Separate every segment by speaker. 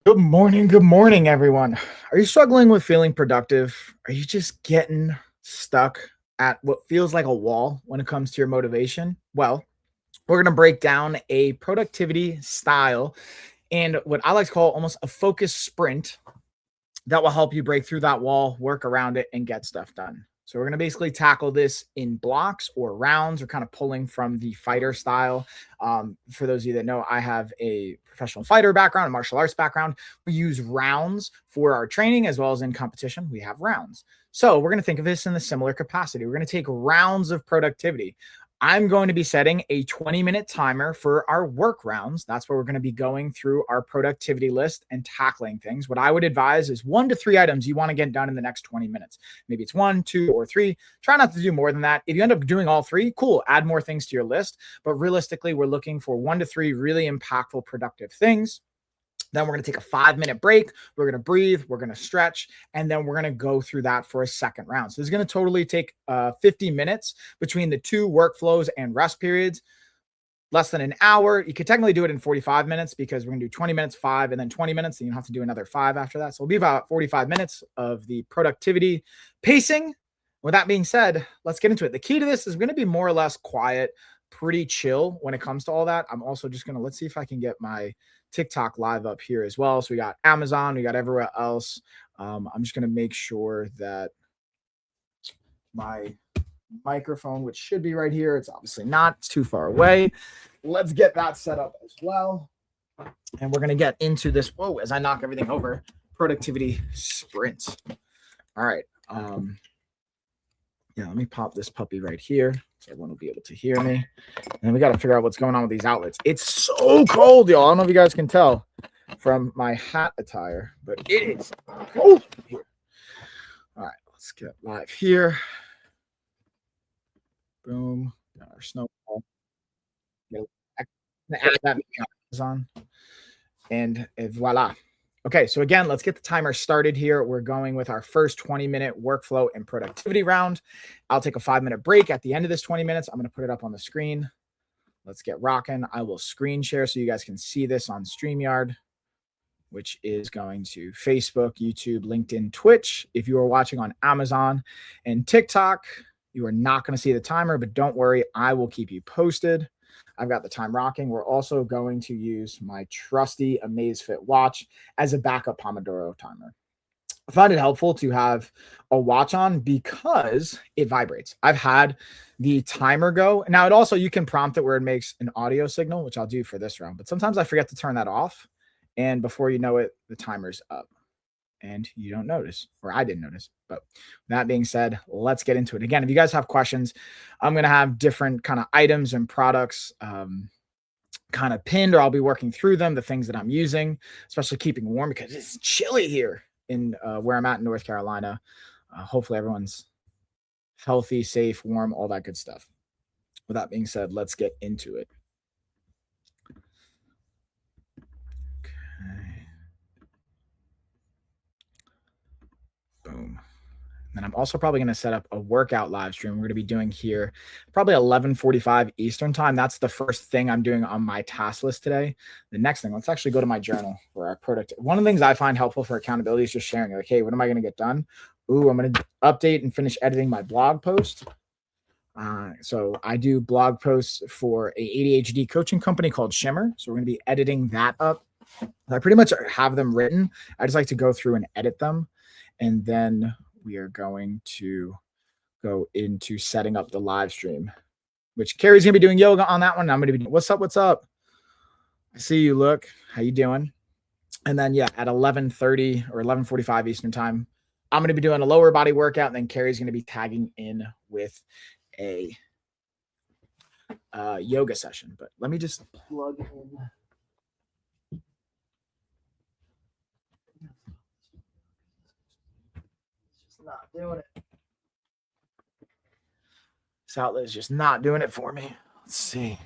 Speaker 1: Good morning, everyone. Are you struggling with feeling productive? Are you just getting stuck at what feels like a wall when it comes to your motivation? Well, we're going to break down a productivity style and what I like to call almost a focus sprint that will help you break through that wall, work around it, and get stuff done. So we're going to basically tackle this in blocks or rounds or kind of pulling from the fighter style. For those of you that know, I have a professional fighter background, a martial arts background. We use rounds for our training as well as in competition. We have rounds. So we're going to think of this in a similar capacity. We're going to take rounds of productivity. I'm going to be setting a 20-minute timer for our work rounds. That's where we're going to be going through our productivity list and tackling things. What I would advise is 1 to 3 items you want to get done in the next 20 minutes. Maybe it's 1, 2, or 3. Try not to do more than that. If you end up doing all 3, cool, add more things to your list. But realistically, we're looking for 1 to 3 really impactful, productive things. Then we're going to take a 5-minute break. We're going to breathe. We're going to stretch. And then we're going to go through that for a second round. So it's going to totally take 50 minutes between the 2 workflows and rest periods. Less than an hour. You could technically do it in 45 minutes because we're going to do 20 minutes, 5, and then 20 minutes. And you don't have to do another 5 after that. So it'll be about 45 minutes of the productivity pacing. With that being said, let's get into it. The key to this is going to be more or less quiet, pretty chill when it comes to all that. I'm also just going to, let's see if I can get my TikTok live up here as well. So we got Amazon, we got everywhere else. I'm just going to make sure that my microphone, which should be right here, it's obviously not, it's too far away. Let's get that set up as well. And we're going to get into this, as I knock everything over, productivity sprints. All right. Let me pop this puppy right here so everyone will be able to hear me. And we got to figure out what's going on with these outlets. It's so cold, y'all. I don't know if you guys can tell from my hat attire, but it is cold here. All right, let's get live here. Boom. Got our snowball. Add that on. And voila. Okay, so again, let's get the timer started here. We're going with our first 20-minute workflow and productivity round. I'll take a 5-minute break at the end of this 20 minutes. I'm going to put it up on the screen. Let's get rocking. I will screen share so you guys can see this on StreamYard, which is going to Facebook, YouTube, LinkedIn, Twitch. If you are watching on Amazon and TikTok, you are not going to see the timer, but don't worry, I will keep you posted. I've got the time rocking. We're also going to use my trusty Amazfit watch as a backup Pomodoro timer. I find it helpful to have a watch on because it vibrates. I've had the timer go. Now, it also, you can prompt it where it makes an audio signal, which I'll do for this round. But sometimes I forget to turn that off. And before you know it, the timer's up. And you don't notice, or I didn't notice. But that being said, let's get into it. Again, if you guys have questions, I'm going to have different kind of items and products kind of pinned, or I'll be working through them, the things that I'm using, especially keeping warm because it's chilly here in where I'm at in North Carolina. Hopefully everyone's healthy, safe, warm, all that good stuff. With that being said, let's get into it. Boom. And I'm also probably going to set up a workout live stream we're going to be doing here probably 11:45 Eastern time. That's the first thing I'm doing on my task list today. The next thing, let's actually go to my journal for our product. One of the things I find helpful for accountability is just sharing, like, hey, what am I going to get done? I'm going to update and finish editing my blog post. So I do blog posts for a ADHD coaching company called Shimmer. So we're going to be editing that up. I pretty much have them written. I just like to go through and edit them. And then we are going to go into setting up the live stream, which Carrie's going to be doing yoga on that one. I'm going to be, what's up? I see you, look, how you doing? And then, at 11:30 or 11:45 Eastern time, I'm going to be doing a lower body workout. And then Carrie's going to be tagging in with a yoga session. But let me just plug in. Not doing it. This outlet is just not doing it for me. Let's see.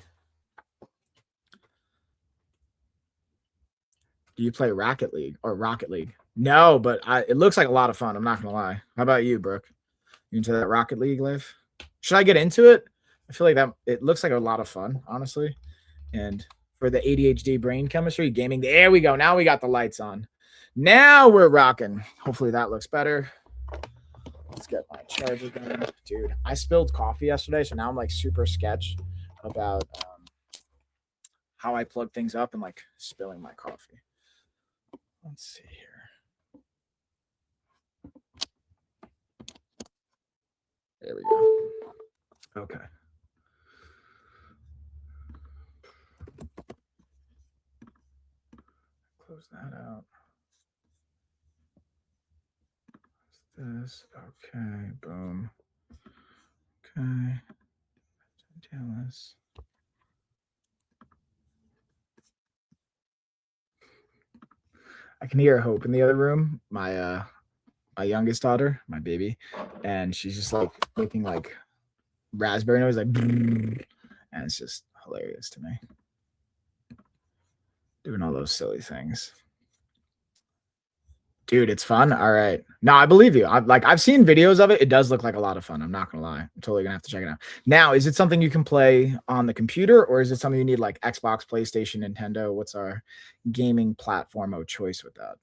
Speaker 1: Do you play Rocket League? No, but it looks like a lot of fun. I'm not going to lie. How about you, Brooke? You into that Rocket League life? Should I get into it? I feel like that it looks like a lot of fun, honestly. And for the ADHD brain chemistry gaming, there we go. Now we got the lights on. Now we're rocking. Hopefully that looks better. Let's get my charger going. Dude, I spilled coffee yesterday, so now I'm like super sketch about how I plug things up and like spilling my coffee. Let's see here. There we go. Okay. Close that out. This. Okay. Boom. Okay. Jealous. I can hear Hope in the other room. My youngest daughter, my baby, and she's just like making like raspberry noise, like, and it's just hilarious to me. Doing all those silly things. Dude, it's fun. All right. No, I believe you. I've seen videos of it. It does look like a lot of fun. I'm not gonna lie. I'm totally gonna have to check it out. Now, is it something you can play on the computer, or is it something you need like Xbox, PlayStation, Nintendo? What's our gaming platform of choice with that?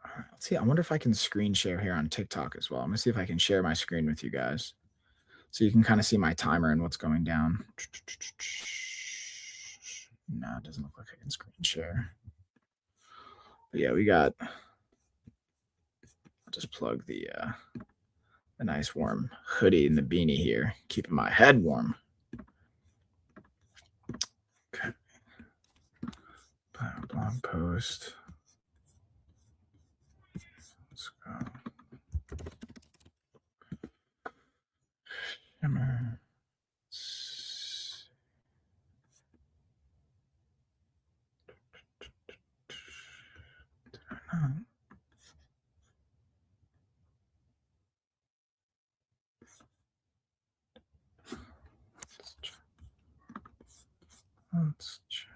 Speaker 1: All right, let's see. I wonder if I can screen share here on TikTok as well. I'm gonna see if I can share my screen with you guys, so you can kind of see my timer and what's going down. No, it doesn't look like I can screen share. But yeah, we got. I'll just plug the nice warm hoodie and the beanie here, keeping my head warm. Okay. Blog post. Let's go. Shimmer. Let's check.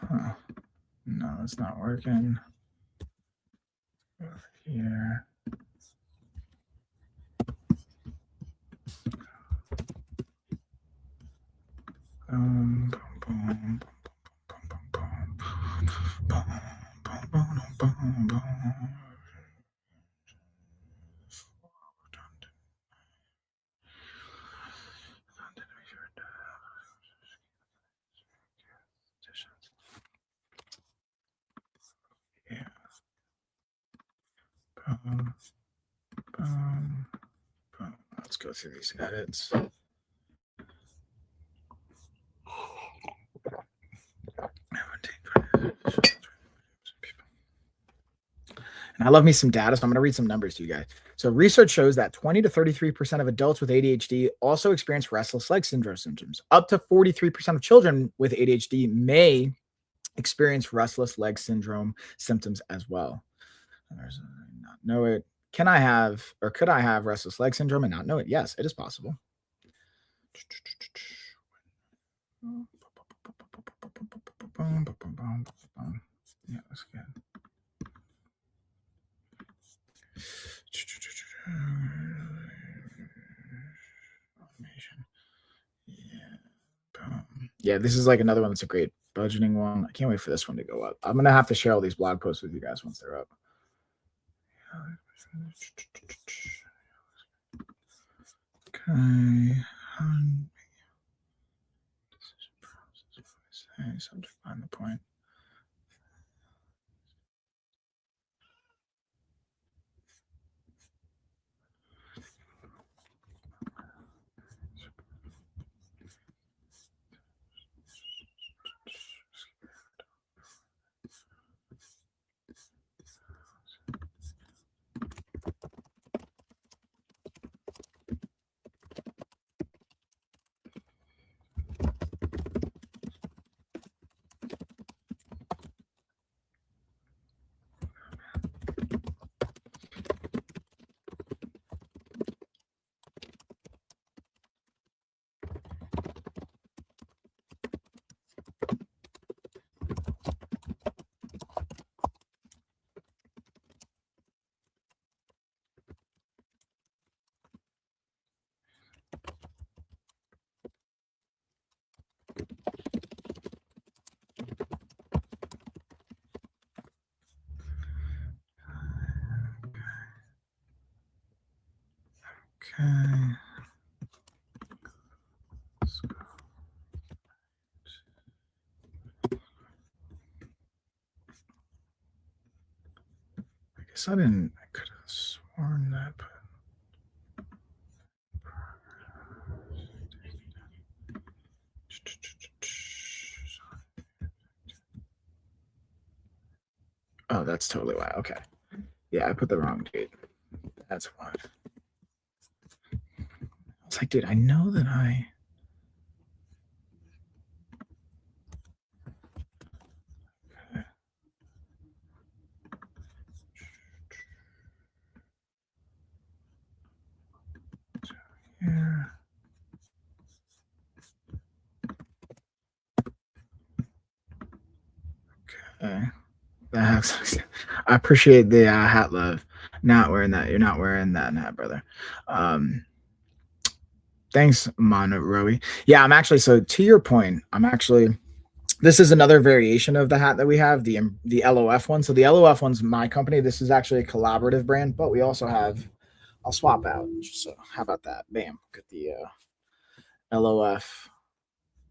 Speaker 1: Huh. No, it's not working. Over here. Boom, boom, boom, yeah. Boom, boom, boom. Let's go through these edits. And I love me some data, so I'm going to read some numbers to you guys. So research shows that 20 to 33% of adults with ADHD also experience restless leg syndrome symptoms. Up to 43% of children with ADHD may experience restless leg syndrome symptoms as well. There's not know it. Can I have, or could I have restless leg syndrome and not know it? Yes, it is possible. Yeah, that's good. Automation. Yeah, this is like another one that's a great budgeting one. I can't wait for this one to go up. I'm gonna have to share all these blog posts with you guys once they're up. Okay. Subject line the point. Okay. I guess I could have sworn that, but oh, that's totally why. Okay. Yeah, I put the wrong date. That's what. I was like, dude, I know that I. Okay. Yeah. Okay. That's, I appreciate the hat love. Not wearing that. You're not wearing that hat, brother. Thanks, Monroe. Yeah, I'm actually, so to your point, I'm actually, this is another variation of the hat that we have, the LOF one. So the LOF one's my company. This is actually a collaborative brand, but we also have, I'll swap out. So how about that? Bam. Get the LOF,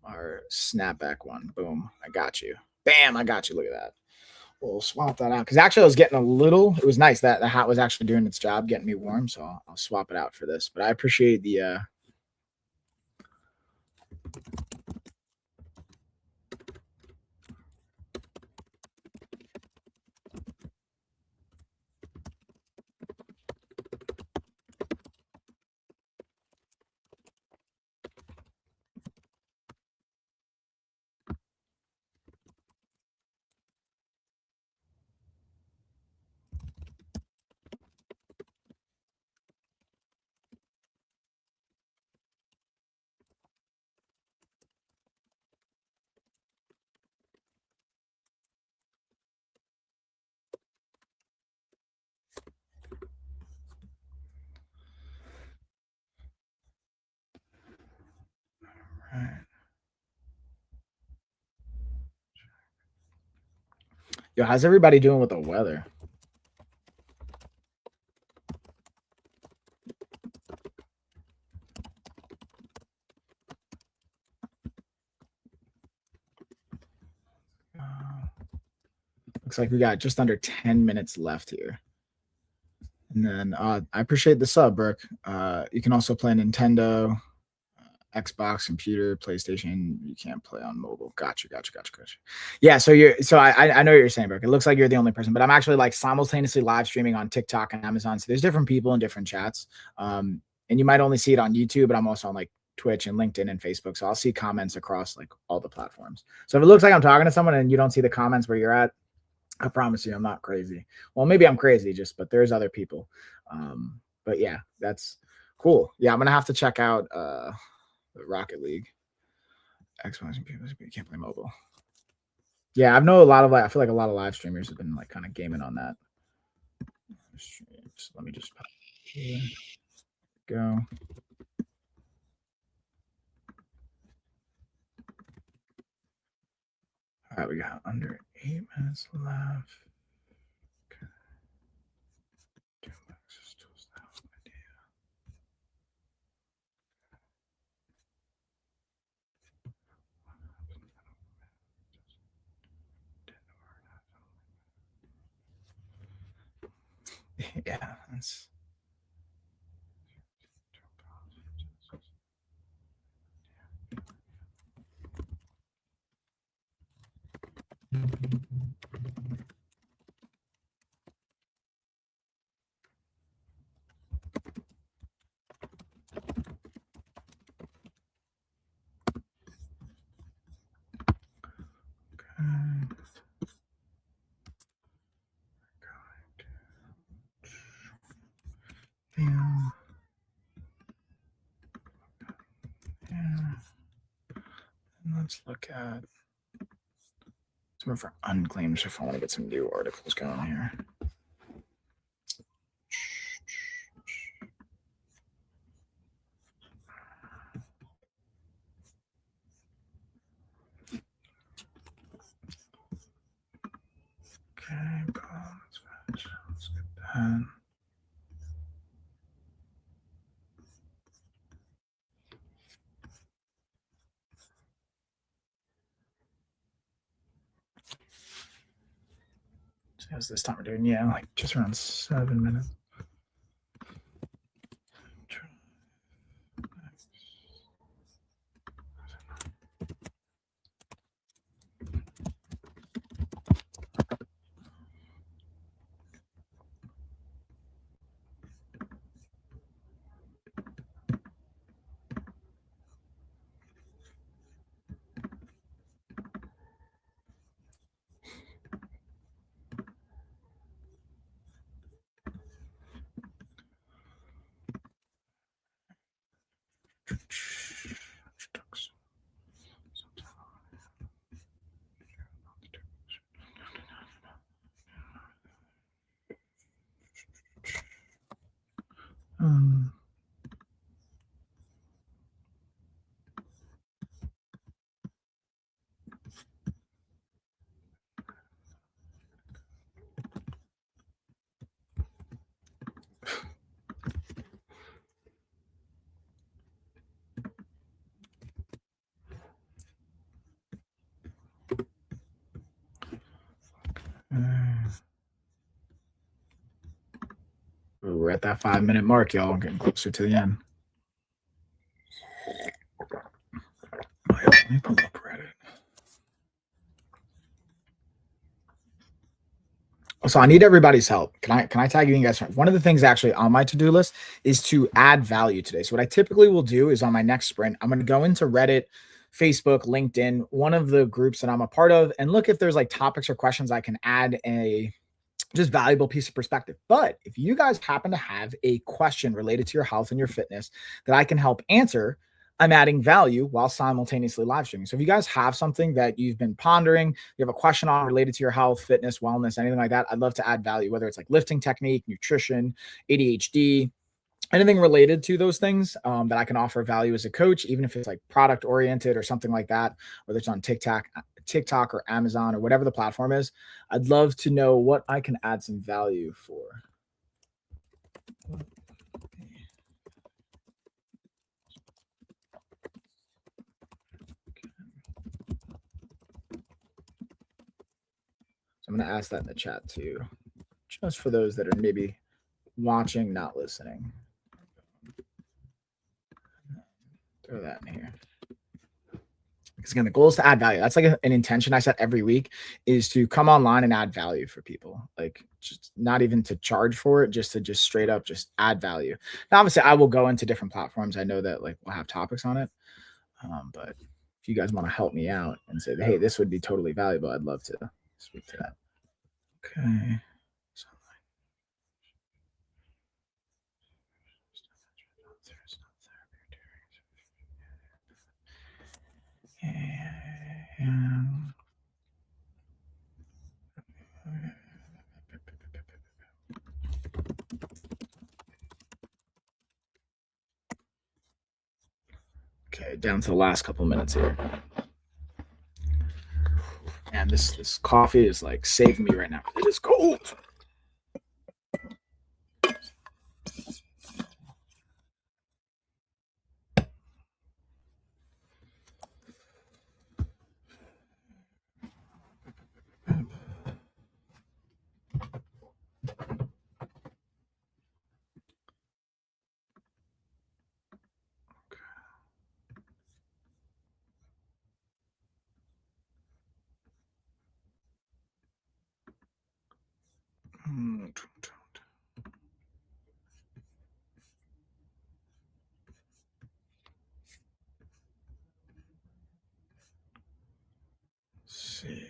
Speaker 1: our snapback one. Boom. I got you. Bam. I got you. Look at that. We'll swap that out because actually I was getting a little. It was nice that the hat was actually doing its job, getting me warm. So I'll swap it out for this. But I appreciate the. Right. Yo, how's everybody doing with the weather? Looks like we got just under 10 minutes left here. And then I appreciate the sub, Burke. You can also play Nintendo, Xbox, computer, PlayStation. You can't play on mobile. Gotcha. Yeah, so I know what you're saying, Burke. It looks like you're the only person, but I'm actually like simultaneously live streaming on TikTok and Amazon. So there's different people in different chats. And you might only see it on YouTube, but I'm also on like Twitch and LinkedIn and Facebook. So I'll see comments across like all the platforms. So if it looks like I'm talking to someone and you don't see the comments where you're at, I promise you, I'm not crazy. Well, maybe I'm crazy, but there's other people. But yeah, that's cool. Yeah, I'm gonna have to check out Rocket League. Xbox and people, you can't play mobile. Yeah, I know a lot of I feel like a lot of live streamers have been like kind of gaming on that. Let me just go. All right, we got under 8 minutes left. Okay. Yeah, that's. Yeah. And let's look at some of our unclaimed if I want to get some new articles going here. Okay, let's get that. How's this time we're doing? Yeah, like just around 7 minutes. Um, we're at that 5 minute mark, y'all. I'm getting closer to the end. Let me pull up Reddit. So I need everybody's help. Can I tag you guys? One of the things actually on my to-do list is to add value today. So what I typically will do is on my next sprint, I'm going to go into Reddit, Facebook, LinkedIn, one of the groups that I'm a part of, and look if there's like topics or questions I can add a just valuable piece of perspective. But if you guys happen to have a question related to your health and your fitness that I can help answer, I'm adding value while simultaneously live streaming. So if you guys have something that you've been pondering, you have a question on related to your health, fitness, wellness, anything like that, I'd love to add value, whether it's like lifting technique, nutrition, ADHD, anything related to those things that I can offer value as a coach, even if it's like product oriented or something like that, whether it's on TikTok or Amazon or whatever the platform is. I'd love to know what I can add some value for. So I'm going to ask that in the chat too, just for those that are maybe watching, not listening. Throw that in here. Because again, the goal is to add value. That's like an intention I set every week, is to come online and add value for people. Like just not even to charge for it, just to just straight up just add value. Now, obviously, I will go into different platforms. I know that like we'll have topics on it. But if you guys want to help me out and say, hey, this would be totally valuable, I'd love to speak to that. Okay. And okay, down to the last couple minutes here. And this coffee is like saving me right now. It is cold. Let's see.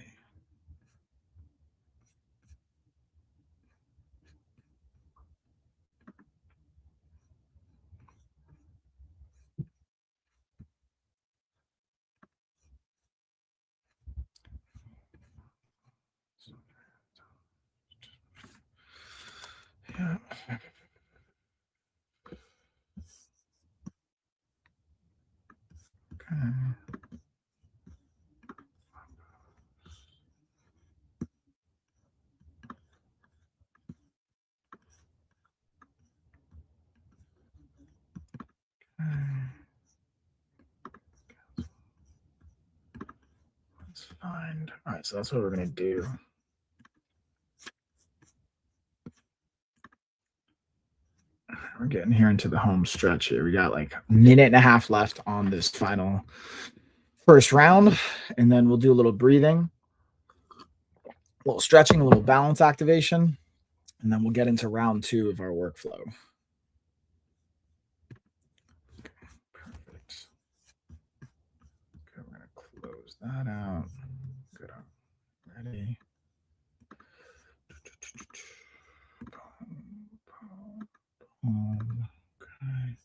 Speaker 1: Yeah. Okay. Let's find. All right, so that's what we're gonna do. we're getting here into the home stretch here. We got like a minute and a half left on this final first round, and then we'll do a little breathing, a little stretching, a little balance activation, and then we'll get into round 2 of our workflow. Perfect. Okay, we're going to close that out. Good. Ready. Okay.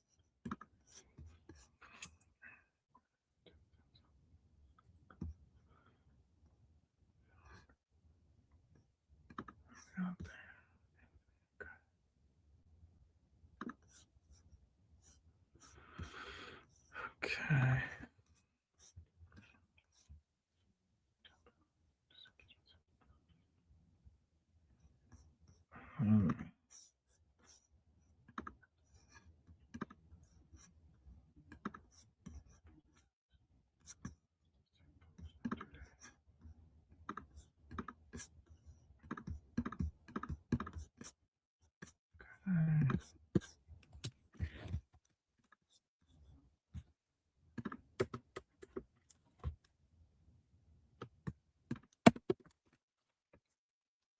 Speaker 1: Out there. Okay.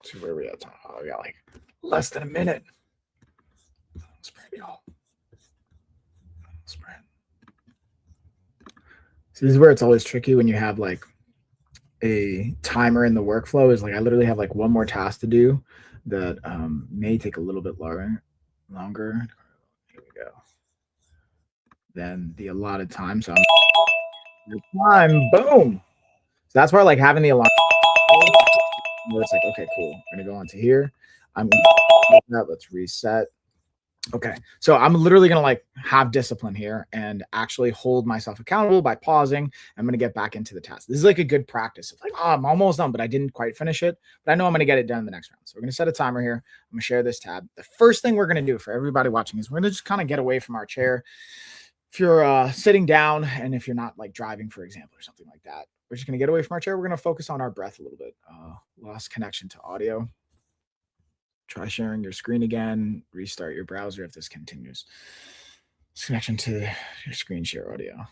Speaker 1: So where we at? Oh, we got like less than a minute. Spread y'all. Spread. So this is where it's always tricky when you have like a timer in the workflow. Is like I literally have like one more task to do that may take a little bit longer. Here we go. Than the allotted time. So your time, boom. So that's why I like having the alarm. It's like, okay, cool. We're gonna go on to here. I'm gonna let's reset. Okay, so I'm literally gonna like have discipline here and actually hold myself accountable by pausing. I'm gonna get back into the task. This is like a good practice of like, oh, I'm almost done, but I didn't quite finish it. But I know I'm gonna get it done in the next round. So we're gonna set a timer here. I'm gonna share this tab. The first thing we're gonna do for everybody watching is we're gonna just kind of get away from our chair. If you're sitting down and if you're not like driving, for example, or something like that, we're just gonna get away from our chair. We're gonna focus on our breath a little bit. Lost connection to audio. Try sharing your screen again, restart your browser if this continues. Connection to your screen share audio.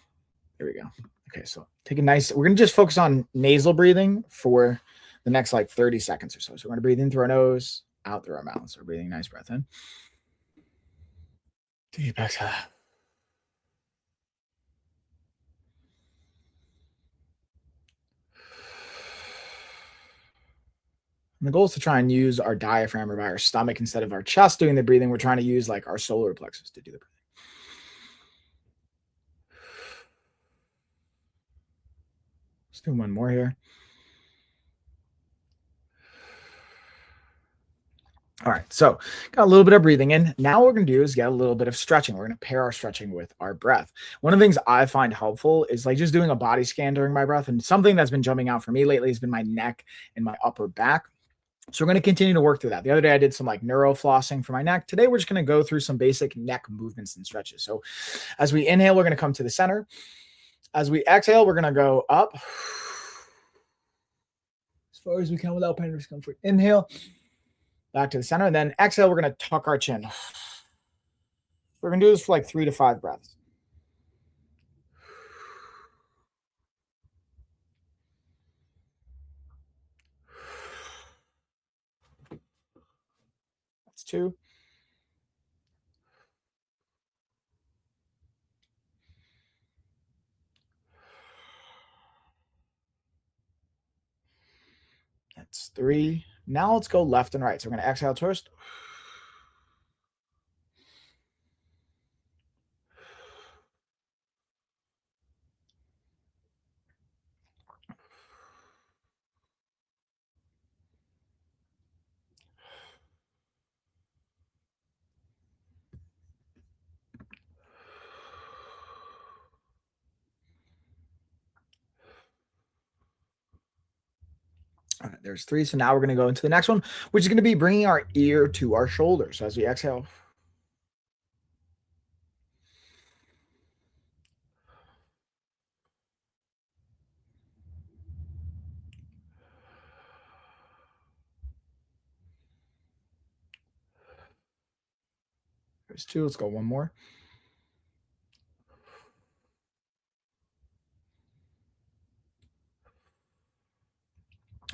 Speaker 1: There we go. Okay, so take a nice, we're gonna just focus on nasal breathing for the next like 30 seconds or so. So we're gonna breathe in through our nose, out through our mouth. So we're breathing nice breath in. Deep exhale. And the goal is to try and use our diaphragm or by our stomach instead of our chest doing the breathing. We're trying to use like our solar plexus to do the breathing. Let's do one more here. All right, so got a little bit of breathing in. Now what we're gonna do is get a little bit of stretching. We're gonna pair our stretching with our breath. One of the things I find helpful is like just doing a body scan during my breath. And something that's been jumping out for me lately has been my neck and my upper back. So we're going to continue to work through that. The other day I did some like neuro flossing for my neck. Today we're just going to go through some basic neck movements and stretches. So as we inhale, we're going to come to the center. As we exhale, we're going to go up as far as we can without pain or discomfort. Inhale, back to the center, and then exhale, we're going to tuck our chin. We're going to do this for like 3 to 5 breaths. That's 2. That's 3. Now let's go left and right. So we're going to exhale first. All right, there's 3. So now we're going to go into the next one, which is going to be bringing our ear to our shoulder. So as we exhale, There's two. Let's go one more.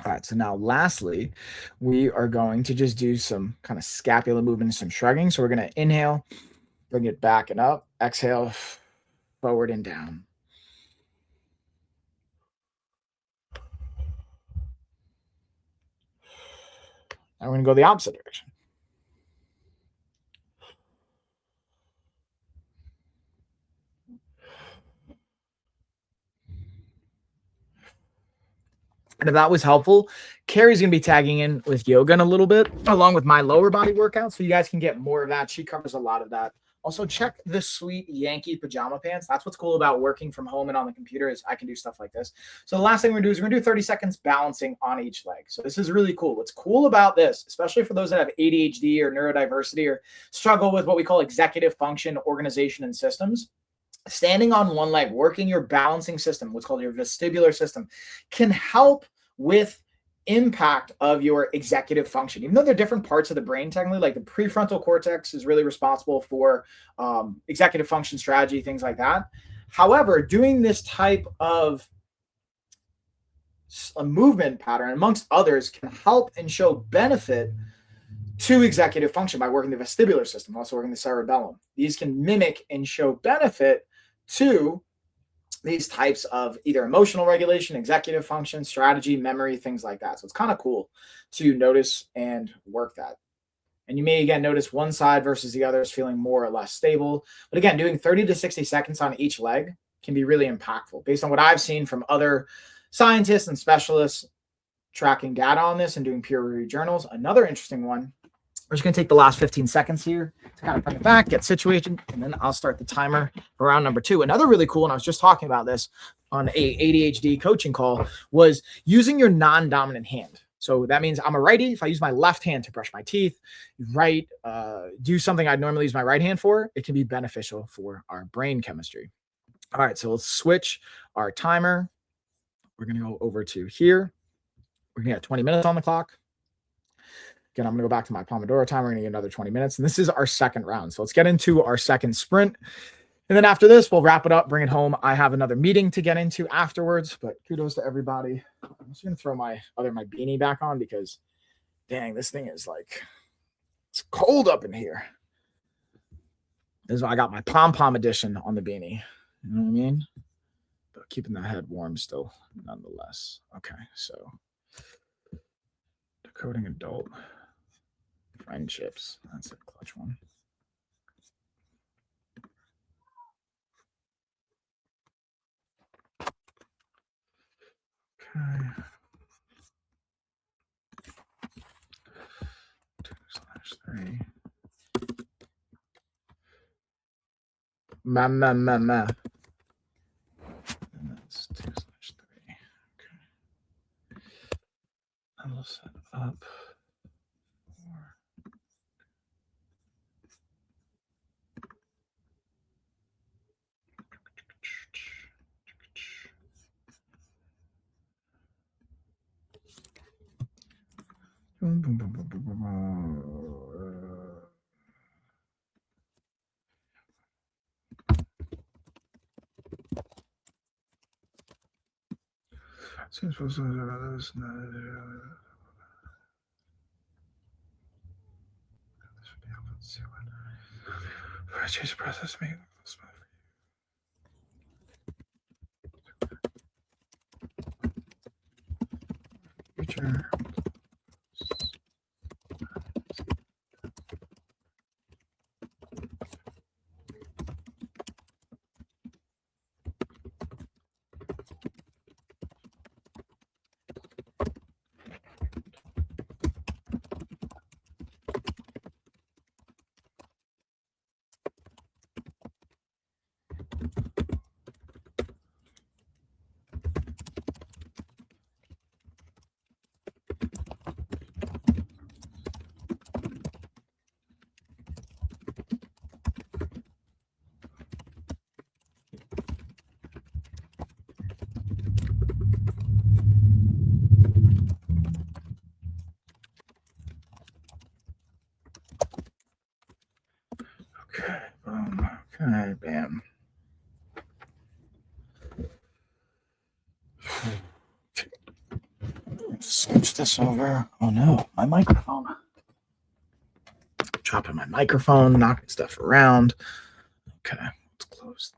Speaker 1: All right, so now lastly, we are going to just do some kind of scapular movement and some shrugging. So we're going to inhale, bring it back and up, exhale, forward and down. Now we're going to go the opposite direction. And if that was helpful, Carrie's going to be tagging in with yoga in a little bit, along with my lower body workout. So you guys can get more of that. She covers a lot of that. Also, check the sweet Yankee pajama pants. That's what's cool about working from home and on the computer is I can do stuff like this. So the last thing we're going to do is we're going to do 30 seconds balancing on each leg. So this is really cool. What's cool about this, especially for those that have ADHD or neurodiversity or struggle with what we call executive function, organization, and systems, standing on one leg, working your balancing system, what's called your vestibular system, can help with impact of your executive function. Even though they're different parts of the brain, technically, like the prefrontal cortex is really responsible for executive function strategy, things like that. However, doing this type of a movement pattern, amongst others, can help and show benefit to executive function by working the vestibular system, also working the cerebellum. These can mimic and show benefit to these types of either emotional regulation, executive function, strategy, memory, things like that. So it's kind of cool to notice and work that. And you may, again, notice one side versus the other is feeling more or less stable. But again, doing 30 to 60 seconds on each leg can be really impactful based on what I've seen from other scientists and specialists tracking data on this and doing peer-reviewed journals. Another interesting one, we're just going to take the last 15 seconds here to kind of bring it back, get situated, and then I'll start the timer for round number 2. Another really cool, and I was just talking about this on a ADHD coaching call, was using your non-dominant hand. So that means I'm a righty. If I use my left hand to brush my teeth, do something I'd normally use my right hand for, it can be beneficial for our brain chemistry. All right, so let's switch our timer. We're going to go over to here. We're going to get 20 minutes on the clock. Again, I'm going to go back to my Pomodoro timer. We're going to get another 20 minutes. And this is our second round. So let's get into our second sprint. And then after this, we'll wrap it up, bring it home. I have another meeting to get into afterwards, but kudos to everybody. I'm just going to throw my beanie back on because, dang, this thing is like, it's cold up in here. This is why I got my pom-pom edition on the beanie. You know what I mean? But keeping the head warm still, nonetheless. Okay, so decoding adult friendships. That's a clutch one. Okay. 2/3. Ma. And that's 2/3. Okay. I will set up. Seems supposed to for a change process make smooth for you. Future. Okay, bam. Switch this over. Oh no, my microphone. Dropping my microphone, knocking stuff around. Okay, let's close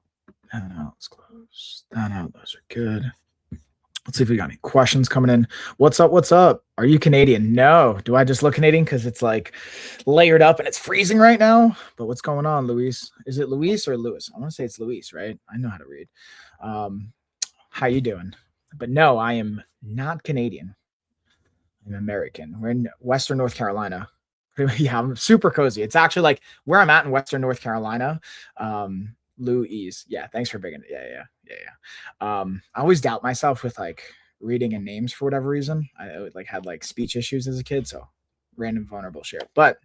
Speaker 1: that out. Let's close that out. Those are good. Let's see if we got any questions coming in. What's up? What's up? Are you Canadian? No. Do I just look Canadian because it's like layered up and it's freezing right now? But what's going on, Luis? Is it Luis or Lewis? I want to say it's Luis, right? I know how to read. How you doing? But no, I am not Canadian. I'm American. We're in Western North Carolina. Yeah, I'm super cozy. It's actually like where I'm at in Western North Carolina. Louise. Yeah, thanks for bringing it. Yeah. I always doubt myself with like reading and names for whatever reason. I like had like speech issues as a kid, so random vulnerable share. But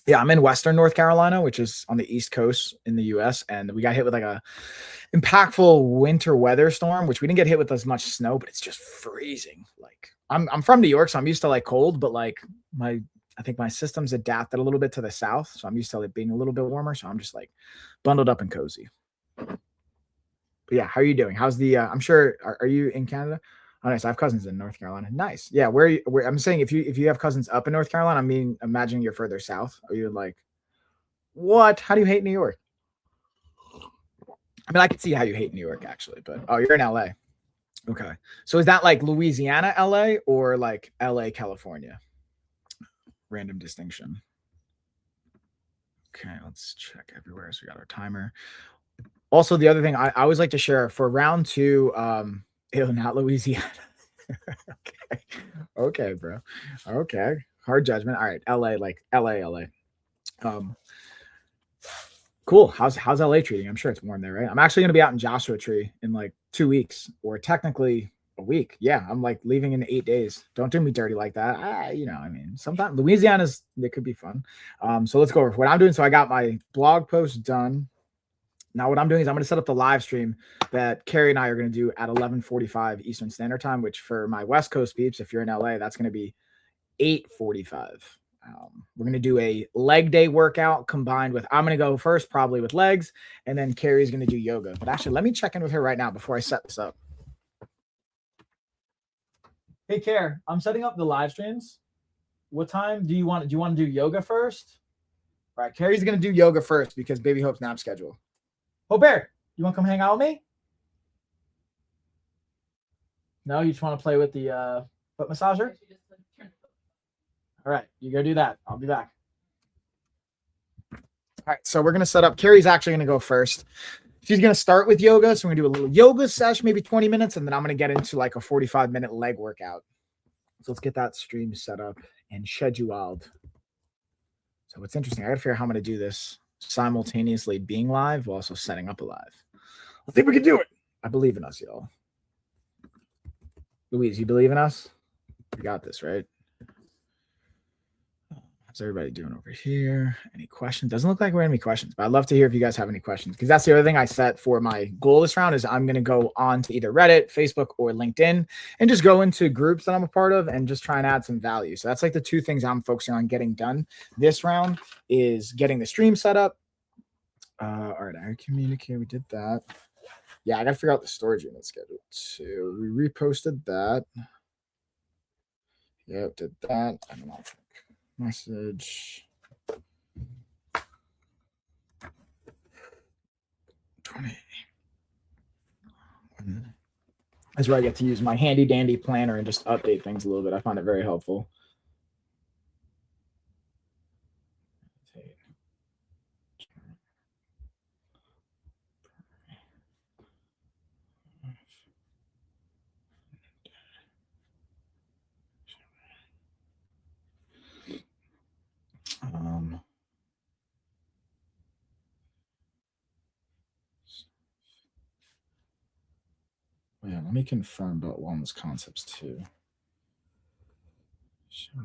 Speaker 1: yeah, I'm in Western North Carolina, which is on the East Coast in the US, and we got hit with like a impactful winter weather storm, which we didn't get hit with as much snow, but it's just freezing. Like I'm from New York, so I'm used to like cold, but like I think my system's adapted a little bit to the south, so I'm used to it being a little bit warmer. So I'm just like bundled up and cozy. But yeah, how are you doing? How's the? I'm sure. Are you in Canada? Oh, nice. I have cousins in North Carolina. Nice. Yeah. Where? I'm saying if you have cousins up in North Carolina, I mean, imagining you're further south. Are you like, what? How do you hate New York? I mean, I can see how you hate New York actually, but oh, you're in LA. Okay. So is that like Louisiana, LA, or like LA, California? Random distinction. Okay, let's check everywhere. So we got our timer. Also, the other thing I always like to share for round two, not Louisiana. Okay. Okay, bro. Okay. Hard judgment. All right. LA, like LA. Cool. How's LA treating? I'm sure it's warm there, right? I'm actually gonna be out in Joshua Tree in like 2 weeks, or technically a week. Yeah, I'm like leaving in 8 days. Don't do me dirty like that. I mean, sometimes Louisiana's it could be fun. So let's go over what I'm doing. So I got my blog post done. Now what I'm doing is I'm going to set up the live stream that Carrie and I are going to do at 11:45 Eastern Standard Time, which for my West Coast peeps, if you're in LA, that's going to be 8:45. We're going to do a leg day workout combined with, I'm going to go first probably with legs, and then Carrie's going to do yoga. But actually, let me check in with her right now before I set this up. Hey, Care, I'm setting up the live streams. What time do you want to do yoga first? All right, Carrie's going to do yoga first because Baby Hope's nap schedule. Oh, Bear, you want to come hang out with me? No, you just want to play with the foot massager? All right, you go do that. I'll be back. All right, so we're going to set up. Carrie's actually going to go first. She's going to start with yoga. So we're going to do a little yoga session, maybe 20 minutes, and then I'm going to get into like a 45-minute leg workout. So let's get that stream set up and scheduled. So what's interesting, I got to figure out how I'm going to do this simultaneously being live while also setting up a live. I think we can do it. I believe in us, y'all. Louise, you believe in us? We got this, right? How's everybody doing over here? Any questions? Doesn't look like we're any questions, but I'd love to hear if you guys have any questions, because that's the other thing I set for my goal this round is I'm going to go on to either Reddit, Facebook, or LinkedIn and just go into groups that I'm a part of and just try and add some value. So that's like the two things I'm focusing on getting done this round is getting the stream set up. All right, I communicate. We did that. Yeah, I got to figure out the storage unit schedule too. We reposted that. Yep, did that. I don't know. Message 20. That's where I get to use my handy dandy planner and just update things a little bit. I find it very helpful. Yeah, let me confirm about wellness concepts too. Sure.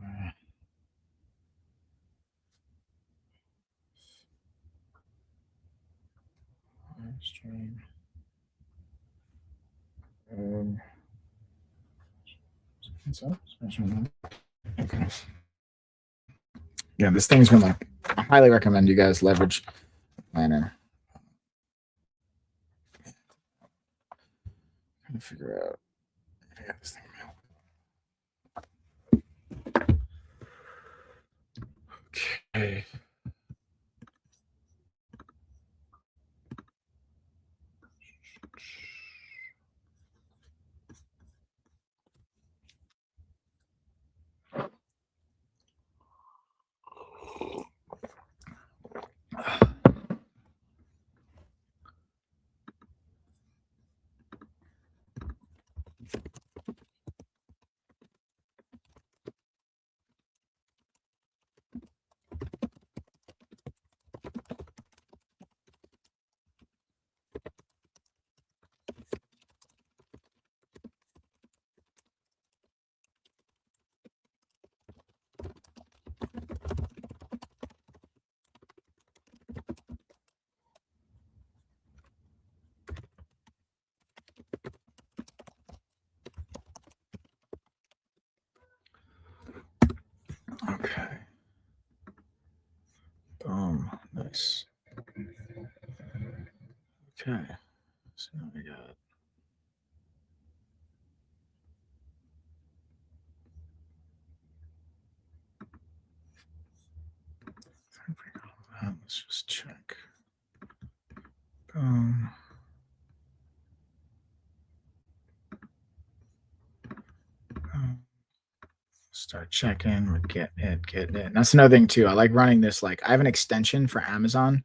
Speaker 1: Stream. Okay. Yeah, this thing's been like, I highly recommend you guys leverage planner. to figure out. I got this thing mailed. Okay. Okay. Boom. Nice. Okay. So now we got. Let's just check. Boom. Start checking. We're getting it. That's another thing too. I like running this. Like I have an extension for Amazon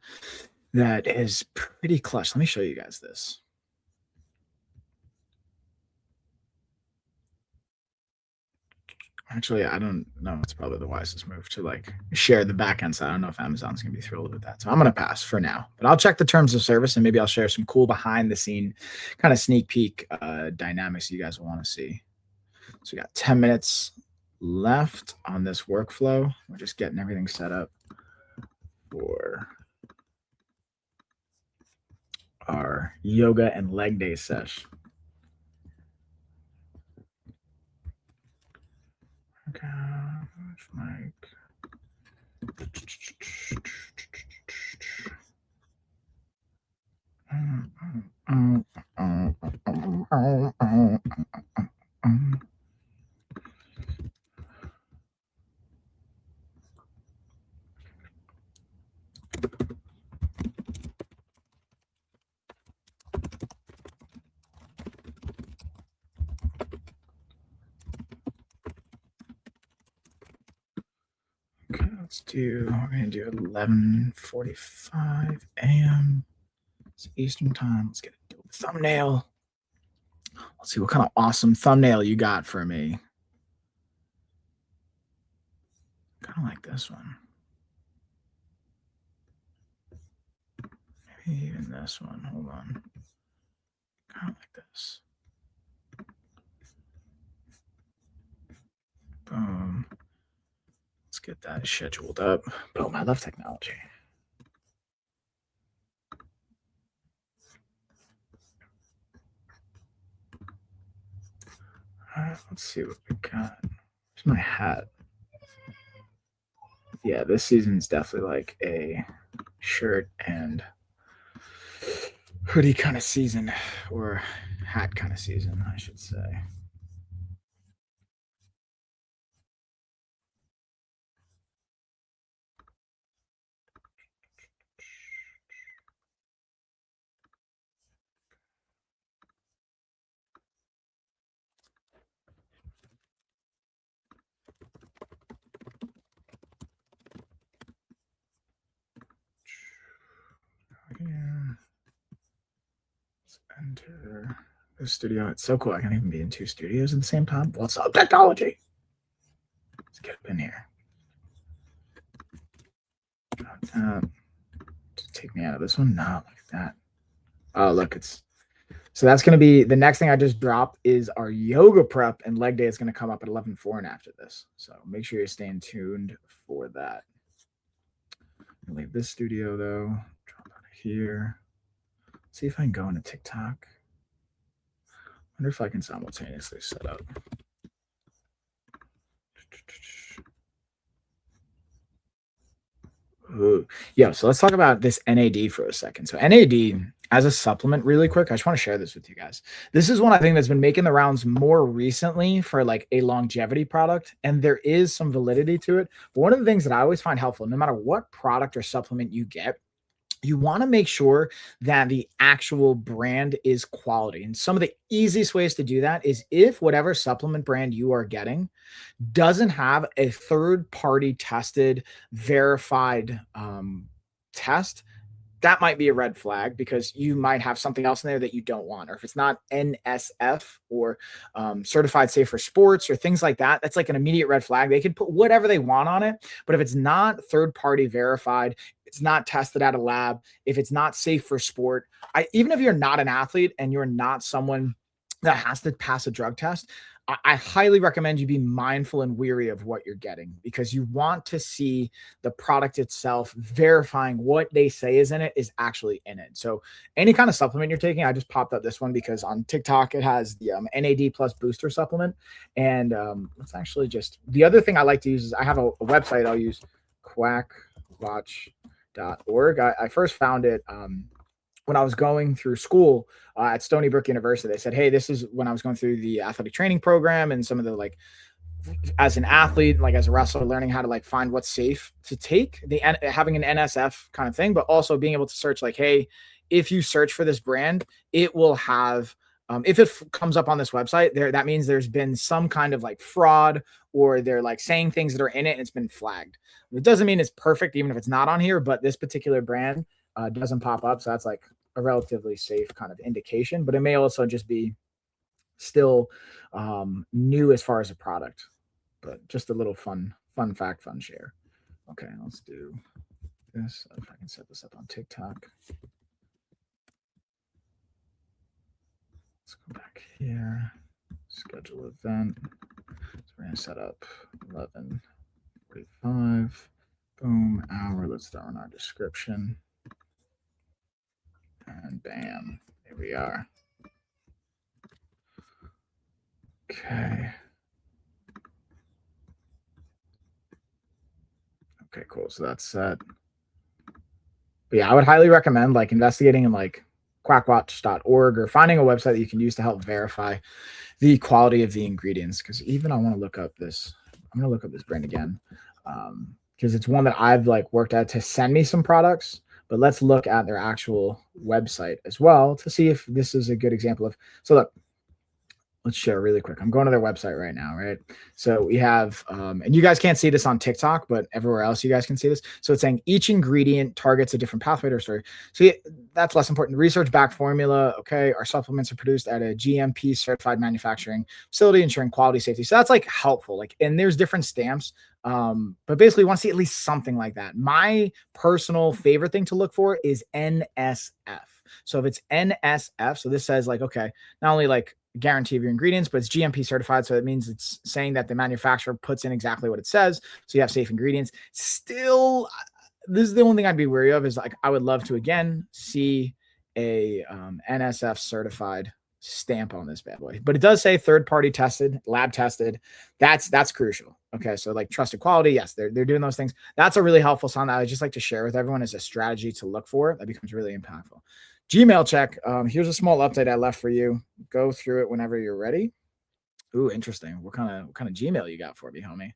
Speaker 1: that is pretty clutch. Let me show you guys this. Actually, I don't know. It's probably the wisest move to like share the backend side. I don't know if Amazon's gonna be thrilled with that. So I'm gonna pass for now. But I'll check the terms of service and maybe I'll share some cool behind the scene kind of sneak peek dynamics you guys will want to see. So we got 10 minutes left on this workflow. We're just getting everything set up for our yoga and leg day sesh. Okay, Mike. Okay, we're gonna do 11:45 a.m. It's Eastern time. Let's get a dope thumbnail. Let's see what kind of awesome thumbnail you got for me. Kind of like this one. Maybe even this one. Hold on. Kind of like this. Boom. Let's get that scheduled up. Boom. I love technology. All right, let's see what we got. Where's my hat? Yeah, this season's definitely like a shirt and hoodie kind of season, or hat kind of season, I should say. Here. Let's enter the studio. It's so cool. I can even be in two studios at the same time. What's up, technology? Let's get up in here. Take me out of this one. No, look at that. Oh, look, it's so that's going to be the next thing I just dropped is our yoga prep and leg day is going to come up at 11:04 and after this. So make sure you're staying tuned for that. I'll leave this studio though. Drop out of here. See if I can go into TikTok. Wonder if I can simultaneously set up. Ooh. Yeah, so let's talk about this NAD for a second. So NAD as a supplement really quick, I just want to share this with you guys. This is one I think that's been making the rounds more recently for like a longevity product, and there is some validity to it. But one of the things that I always find helpful, no matter what product or supplement you get, you want to make sure that the actual brand is quality. And some of the easiest ways to do that is if whatever supplement brand you are getting doesn't have a third party tested, verified test, that might be a red flag because you might have something else in there that you don't want. Or if it's not NSF or certified safe for sports or things like that, that's like an immediate red flag. They could put whatever they want on it. But if it's not third party verified, it's not tested at a lab, if it's not safe for sport, even if you're not an athlete and you're not someone that has to pass a drug test, I highly recommend you be mindful and weary of what you're getting because you want to see the product itself verifying what they say is in it is actually in it. So any kind of supplement you're taking, I just popped up this one because on TikTok it has the NAD plus booster supplement. And let's actually just, the other thing I like to use is I have a website I'll use, quackwatch.org. I first found it when I was going through school at Stony Brook University. They said, hey, this is when I was going through the athletic training program and some of the like, as an athlete, like as a wrestler, learning how to like find what's safe to take, having an NSF kind of thing, but also being able to search like, hey, if you search for this brand, it will have, if it comes up on this website there, that means there's been some kind of like fraud or they're like saying things that are in it and it's been flagged. It doesn't mean it's perfect, even if it's not on here, but this particular brand doesn't pop up. So that's like a relatively safe kind of indication, but it may also just be still new as far as a product, but just a little fun fact, fun share. Okay, let's do this. If I can set this up on TikTok. Let's go back here, schedule event. So we're gonna set up 11:45, boom, hour. Let's throw in our description. And bam, here we are. Okay. Okay, cool. So that's set. But yeah, I would highly recommend like investigating in like quackwatch.org or finding a website that you can use to help verify the quality of the ingredients. Because even I want to look up this. I'm going to look up this brand again because it's one that I've like worked at to send me some products. But let's look at their actual website as well to see if this is a good example of. So look, let's share really quick. I'm going to their website right now, right? So we have, and you guys can't see this on TikTok, but everywhere else you guys can see this. So it's saying each ingredient targets a different pathway or story. So yeah, that's less important. Research-backed formula, okay, our supplements are produced at a GMP certified manufacturing facility, ensuring quality safety. So that's like helpful. Like, and there's different stamps. But basically, you want to see at least something like that. My personal favorite thing to look for is NSF. So if it's NSF, so this says like, okay, not only like guarantee of your ingredients, but it's GMP certified. So it means it's saying that the manufacturer puts in exactly what it says. So you have safe ingredients. Still, this is the only thing I'd be wary of is like, I would love to again see a NSF certified stamp on this bad boy, but it does say third party tested, lab tested. That's crucial. Okay, so like trusted quality, yes, they're doing those things. That's a really helpful sign that I just like to share with everyone as a strategy to look for. That becomes really impactful. Gmail check. Here's a small update I left for you. Go through it whenever you're ready. Ooh, interesting. What kind of Gmail you got for me, homie?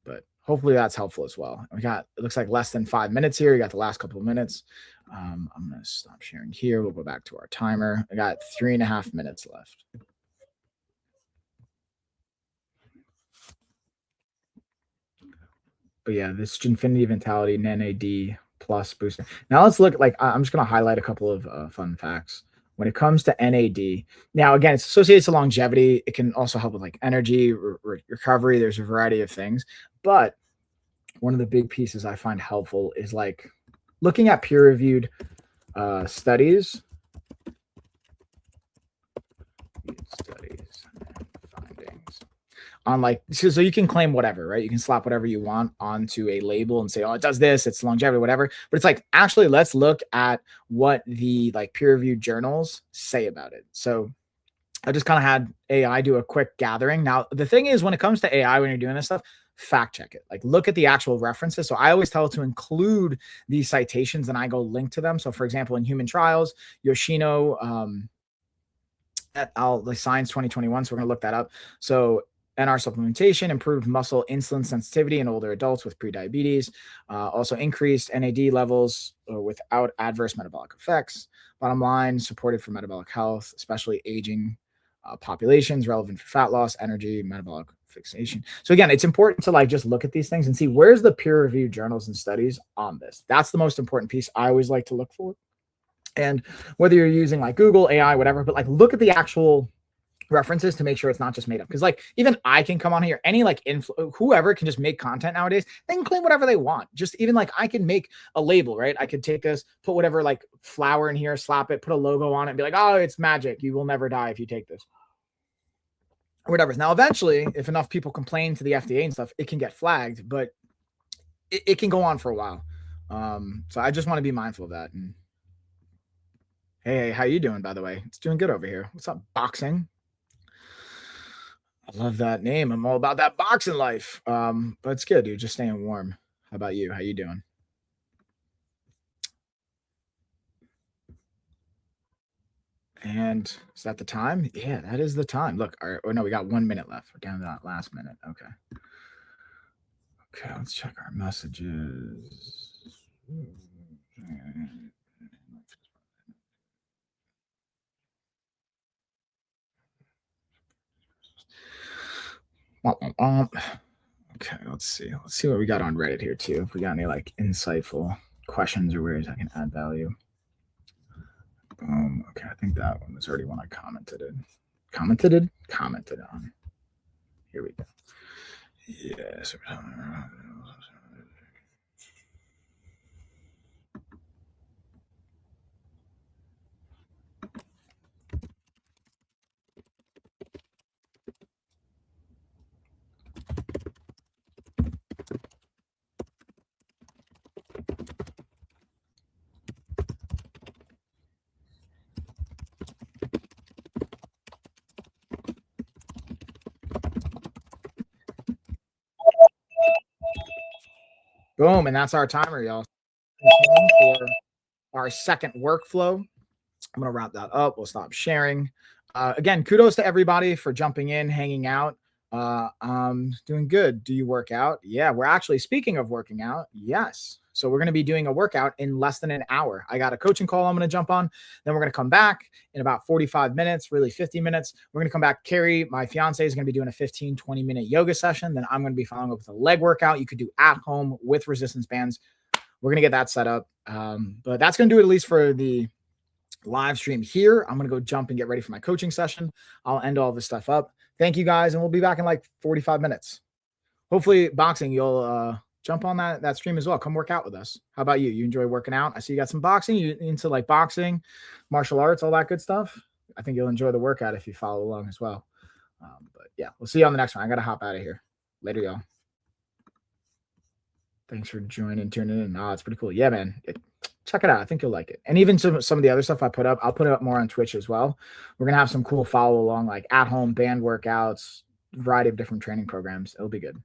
Speaker 1: But hopefully that's helpful as well. We got, it looks like less than 5 minutes here. You got the last couple of minutes. I'm going to stop sharing here. We'll go back to our timer. I got 3.5 minutes left. But yeah, this Ginfinity Vitality NAD plus booster. Now let's look, like, I'm just going to highlight a couple of fun facts. When it comes to NAD, now again, it's associated to longevity. It can also help with like energy, recovery. There's a variety of things. But one of the big pieces I find helpful is like looking at peer-reviewed studies and findings on like, so you can claim whatever, right? You can slap whatever you want onto a label and say, oh, it does this, it's longevity, whatever. But it's like, actually, let's look at what the like peer-reviewed journals say about it. So I just kind of had AI do a quick gathering. Now, the thing is, when it comes to AI, when you're doing this stuff, fact check it. Like look at the actual references. So I always tell it to include these citations and I go link to them. So for example, in human trials, Yoshino, like Science 2021. So we're going to look that up. So NR supplementation improved muscle insulin sensitivity in older adults with prediabetes, also increased NAD levels without adverse metabolic effects. Bottom line, supported for metabolic health, especially aging populations, relevant for fat loss, energy, metabolic fixation. So again, it's important to like just look at these things and see where's the peer-reviewed journals and studies on this. That's the most important piece I always like to look for. And whether you're using like Google, AI, whatever, but like look at the actual references to make sure it's not just made up. Because like even I can come on here, any like whoever can just make content nowadays. They can claim whatever they want. Just even like I can make a label, right? I could take this, put whatever like flower in here, slap it, put a logo on it, and be like, oh, it's magic. You will never die if you take this. Or whatever. Now, eventually, if enough people complain to the FDA and stuff, it can get flagged, but it can go on for a while. So I just want to be mindful of that. And hey, how you doing, by the way? It's doing good over here. What's up, boxing? I love that name. I'm all about that boxing life. But it's good, dude. Just staying warm. How about you? How you doing? And is that the time? Yeah, that is the time. Look, or no, we got 1 minute left. We're down to that last minute. Okay. Okay, let's check our messages. Okay, let's see. Let's see what we got on Reddit here too. If we got any like insightful questions or ways I can add value. Okay, I think that one was already one I commented on. Here we go. Yes. Boom, and that's our timer, y'all. For our second workflow. I'm going to wrap that up. We'll stop sharing. Again, kudos to everybody for jumping in, hanging out. Doing good. Do you work out? Yeah, we're actually, speaking of working out, yes. So we're going to be doing a workout in less than an hour. I got a coaching call I'm going to jump on. Then we're going to come back in about 45 minutes, really 50 minutes. We're going to come back. Carrie, my fiance, is going to be doing a 15, 20-minute yoga session. Then I'm going to be following up with a leg workout you could do at home with resistance bands. We're going to get that set up. But that's going to do it at least for the live stream here. I'm going to go jump and get ready for my coaching session. I'll end all this stuff up. Thank you guys. And we'll be back in like 45 minutes. Hopefully boxing, you'll jump on that stream as well. Come work out with us. How about you? You enjoy working out? I see you got some boxing. You into like boxing, martial arts, all that good stuff. I think you'll enjoy the workout if you follow along as well. But yeah, we'll see you on the next one. I got to hop out of here. Later, y'all. Thanks for joining, tuning in. Oh, it's pretty cool. Yeah, man. Check it out. I think you'll like it. And even some of the other stuff I put up, I'll put it up more on Twitch as well. We're going to have some cool follow along, like at home band workouts, variety of different training programs. It'll be good.